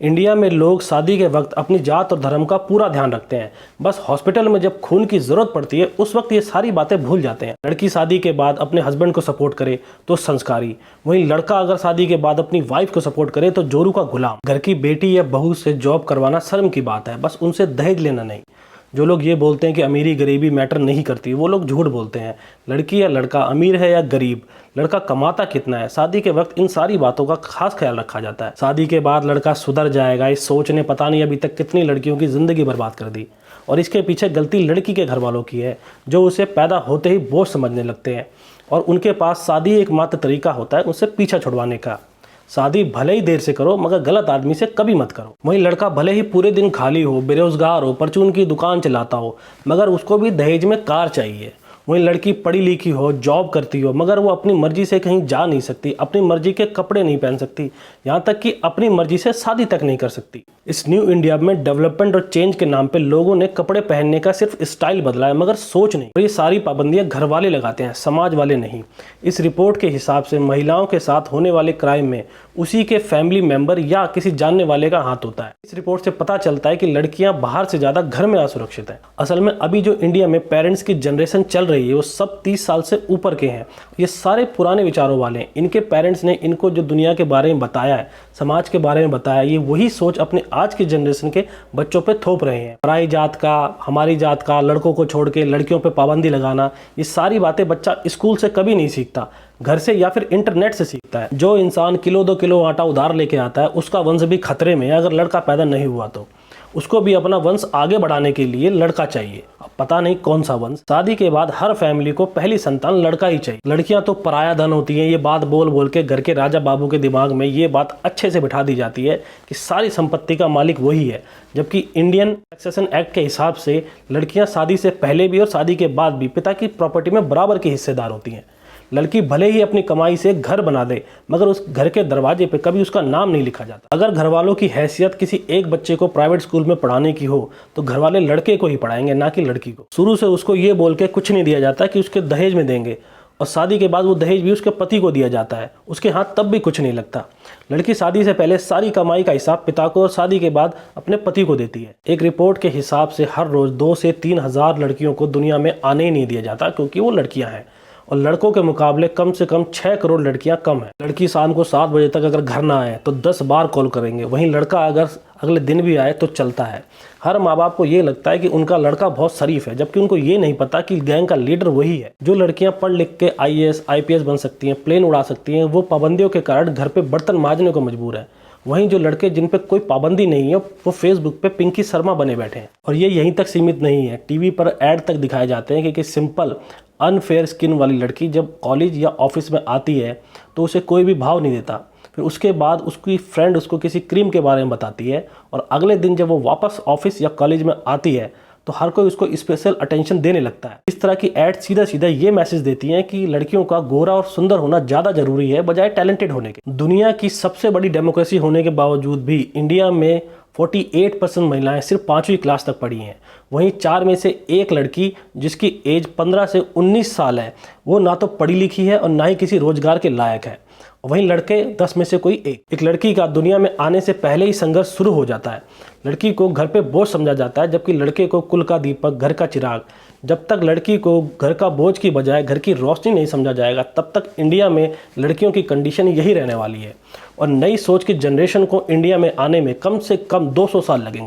India में लोग शादी के वक्त अपनी जात और धर्म का पूरा ध्यान रखते हैं। बस हॉस्पिटल में जब खून की जरूरत पड़ती है उस वक्त ये सारी बातें भूल जाते हैं। लड़की शादी के बाद अपने हस्बैंड को सपोर्ट करे तो संस्कारी, वहीं लड़का अगर शादी के बाद अपनी वाइफ को सपोर्ट करे तो जोरू का गुलाम। घर की बेटी या बहू से जॉब करवाना शर्म की बात है, बस उनसे दहेज लेना नहीं। जो लोग ये बोलते हैं कि अमीरी गरीबी मैटर नहीं करती, वो लोग झूठ बोलते हैं। लड़की या लड़का अमीर है या गरीब, लड़का कमाता कितना है, शादी के वक्त इन सारी बातों का खास ख्याल रखा जाता है। शादी के बाद लड़का सुधर जाएगा, इस सोच ने पता नहीं अभी तक कितनी लड़कियों की जिंदगी बर्बाद कर दी। और इसके पीछे गलती लड़की के घर वालों की है, जो उसे पैदा होते ही बोझ समझने लगते हैं और उनके पास शादी एकमात्र तरीका होता है उससे पीछा छुड़वाने का। शादी भले ही देर से करो मगर गलत आदमी से कभी मत करो। वहीं लड़का भले ही पूरे दिन खाली हो, बेरोजगार हो, परचून की दुकान चलाता हो, मगर उसको भी दहेज में कार चाहिए। वहीं लड़की पढ़ी लिखी हो, जॉब करती हो, मगर वो अपनी मर्जी से कहीं जा नहीं सकती, अपनी मर्जी के कपड़े नहीं पहन सकती, यहाँ तक कि अपनी मर्जी से शादी तक नहीं कर सकती। इस न्यू इंडिया में डेवलपमेंट और चेंज के नाम पे लोगों ने कपड़े पहनने का सिर्फ स्टाइल बदला है मगर सोच नहीं। और ये सारी पाबंदियां घर वाले लगाते हैं, समाज वाले नहीं। इस रिपोर्ट के हिसाब से महिलाओं के साथ होने वाले क्राइम में उसी के फैमिली मेंबर या किसी जानने वाले का हाथ होता है। इस रिपोर्ट से पता चलता है कि लड़कियां बाहर से ज्यादा घर में असुरक्षित हैं। असल में अभी जो इंडिया में पेरेंट्स की जनरेशन चल रही है वो सब 30 साल से ऊपर के हैं। ये सारे पुराने विचारों वाले हैं। इनके पेरेंट्स ने इनको जो दुनिया के बारे में बताया है, समाज के बारे में बताया, ये वही सोच अपने आज की जनरेशन के बच्चों पे थोप रहे हैं। पराई जात का, हमारी जात का, लड़कों को छोड़ के लड़कियों पे पाबंदी लगाना, ये सारी बातें बच्चा स्कूल से कभी नहीं सीखता, घर से या फिर इंटरनेट से सीखता है। जो इंसान किलो 2 किलो आटा उधार लेके आता है उसका वंश भी खतरे में है। अगर लड़का पैदा नहीं हुआ तो उसको भी अपना वंश आगे बढ़ाने के लिए लड़का चाहिए। अब पता नहीं कौन सा वंश। शादी के बाद हर फैमिली को पहली संतान लड़का ही चाहिए। लड़कियां तो पराया धन होती हैं। ये बात बोल बोल के घर के राजा बाबू के दिमाग में ये बात अच्छे से बिठा दी जाती है कि सारी संपत्ति का मालिक वही है। जबकि इंडियन सक्सेशन एक्ट के हिसाब से लड़कियां शादी से पहले भी और शादी के बाद भी पिता की प्रॉपर्टी में बराबर की हिस्सेदार होती हैं। लड़की भले ही अपनी कमाई से घर बना दे मगर उस घर के दरवाजे पे कभी उसका नाम नहीं लिखा जाता। अगर घर वालों की हैसियत किसी एक बच्चे को प्राइवेट स्कूल में पढ़ाने की हो तो घर वाले लड़के को ही पढ़ाएंगे, ना कि लड़की को। शुरू से उसको ये बोल के कुछ नहीं दिया जाता कि उसके दहेज में देंगे, और शादी के बाद वो दहेज भी उसके पति को दिया जाता है, उसके हाथ तब भी कुछ नहीं लगता। लड़की शादी से पहले सारी कमाई का हिसाब पिता को और शादी के बाद अपने पति को देती है। एक रिपोर्ट के हिसाब से हर रोज 2 से 3 हजार लड़कियों को दुनिया में आने ही नहीं दिया जाता क्योंकि वो लड़कियां हैं, और लड़कों के मुकाबले कम से कम 6 करोड़ लड़कियां कम है। लड़की शाम को 7 बजे तक अगर घर ना आए तो 10 बार कॉल करेंगे, वहीं लड़का अगर अगले दिन भी आए तो चलता है। हर माँ बाप को ये लगता है कि उनका लड़का बहुत शरीफ है, जबकि उनको ये नहीं पता कि गैंग का लीडर वही है। जो लड़कियां पढ़ लिख के IAS IPS बन सकती हैं, प्लेन उड़ा सकती हैं, वो पाबंदियों के कारण घर पे बर्तन मांजने को मजबूर है। वहीं जो लड़के जिन पे कोई पाबंदी नहीं है वो फेसबुक पे पिंकी शर्मा बने बैठे हैं। और ये यहीं तक सीमित नहीं है, टीवी पर ऐड तक दिखाए जाते हैं कि सिंपल अनफेयर स्किन वाली लड़की जब कॉलेज या ऑफिस में आती है तो उसे कोई भी भाव नहीं देता। फिर उसके बाद उसकी फ्रेंड उसको किसी क्रीम के बारे में बताती है और अगले दिन जब वो वापस ऑफिस या कॉलेज में आती है तो हर कोई उसको स्पेशल अटेंशन देने लगता है। इस तरह की ऐड सीधा सीधा ये मैसेज देती हैं कि लड़कियों का गोरा और सुंदर होना ज़्यादा जरूरी है बजाय टैलेंटेड होने के। दुनिया की सबसे बड़ी डेमोक्रेसी होने के बावजूद भी इंडिया में 48% महिलाएं सिर्फ 5वीं क्लास तक पढ़ी हैं। वहीं 4 में से 1 लड़की जिसकी एज 15 से 19 साल है वो ना तो पढ़ी लिखी है और ना ही किसी रोजगार के लायक है। वहीं लड़के 10 में से कोई एक लड़की का दुनिया में आने से पहले ही संघर्ष शुरू हो जाता है। लड़की को घर पे बोझ समझा जाता है जबकि लड़के को कुल का दीपक, घर का चिराग। जब तक लड़की को घर का बोझ की बजाय घर की रोशनी नहीं समझा जाएगा तब तक इंडिया में लड़कियों की कंडीशन यही रहने वाली है। और नई सोच की जनरेशन को इंडिया में आने में कम से कम 200 साल लगेंगे।